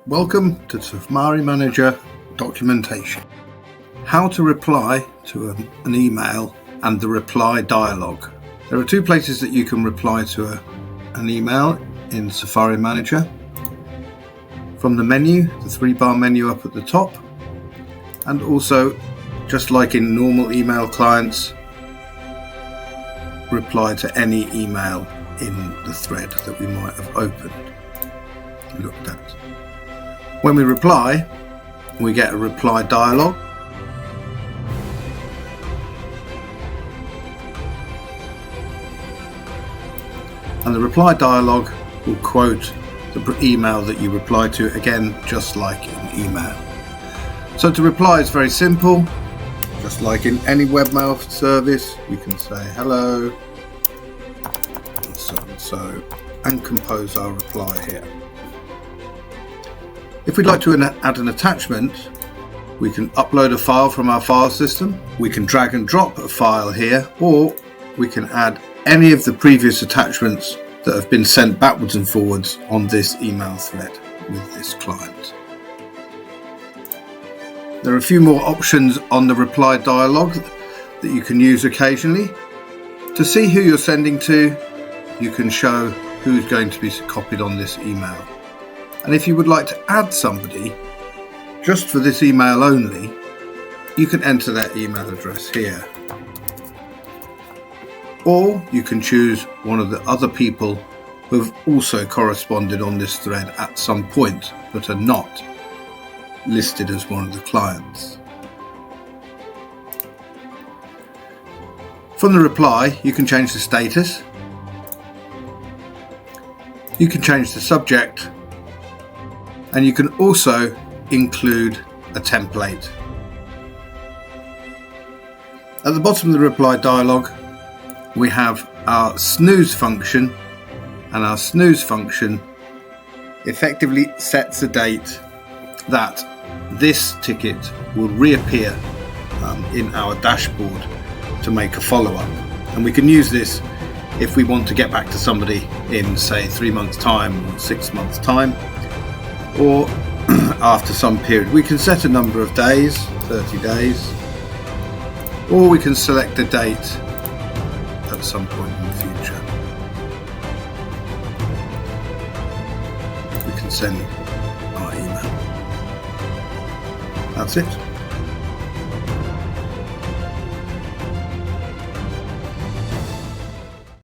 Welcome to Safari Manager documentation. How to reply to an email and the reply dialog. There are two places that you can reply to an email in Safari Manager. From the menu, the three-bar menu up at the top, and also, just like in normal email clients, reply to any email in the thread that we might have opened, looked at. When we reply, we get a reply dialog. And the reply dialog will quote the email that you reply to, again, just like in email. So to reply is very simple. Just like in any webmail service, you can say hello, so, and compose our reply here. If we'd like to add an attachment, we can upload a file from our file system. We can drag and drop a file here, or we can add any of the previous attachments that have been sent backwards and forwards on this email thread with this client. There are a few more options on the reply dialog that you can use occasionally. To see who you're sending to, you can show who's going to be copied on this email. And if you would like to add somebody just for this email only, you can enter their email address here. Or you can choose one of the other people who have also corresponded on this thread at some point, but are not listed as one of the clients. From the reply, you can change the status. You can change the subject. And you can also include a template. At the bottom of the reply dialog, we have our snooze function, and our snooze function effectively sets a date that this ticket will reappear in our dashboard to make a follow-up. And we can use this if we want to get back to somebody in, say, 3 months' time or 6 months' time, or after some period. We can set a number of days, 30 days, or we can select a date at some point in the future. We can send our email. That's it.